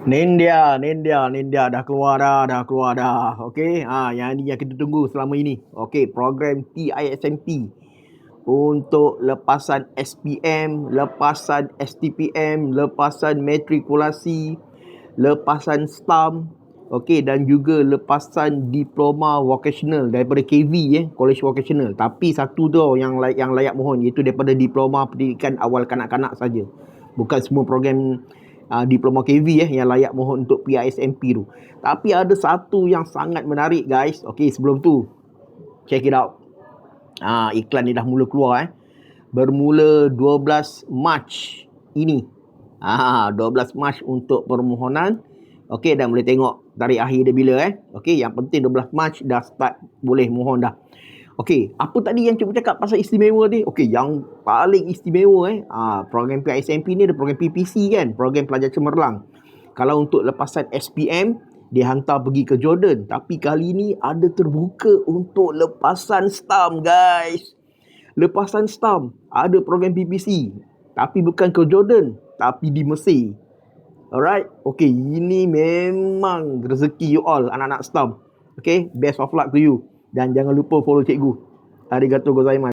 Nindia dah keluar dah. Okey, yang ni yang kita tunggu selama ini. Okey, program PISMP untuk lepasan SPM, lepasan STPM, lepasan matrikulasi, lepasan STAM, okey, dan juga lepasan diploma vocational daripada KV College Vocational. Tapi satu tu yang layak mohon, iaitu daripada diploma pendidikan awal kanak-kanak saja. Bukan semua program diploma KV yang layak mohon untuk PISMP tu. Tapi ada satu yang sangat menarik guys. Okey, sebelum tu check it out. Iklan ni dah mula keluar Bermula 12 Mac ini. 12 Mac untuk permohonan. Okey, dan boleh tengok tarikh akhir dia bila Okey, yang penting 12 Mac dah start boleh mohon dah. Okey, apa tadi yang cikgu cakap pasal istimewa ni? Okey, yang paling istimewa program PISMP ni ada program PPC kan, program pelajar cemerlang. Kalau untuk lepasan SPM, dia hantar pergi ke Jordan. Tapi kali ni ada terbuka untuk lepasan STAM guys. Lepasan STAM, ada program PPC. Tapi bukan ke Jordan, tapi di Mesir. Alright, okey, ini memang rezeki you all anak-anak STAM. Okay, best of luck to you. Dan jangan lupa follow cikgu. Arigatou gozaimasu.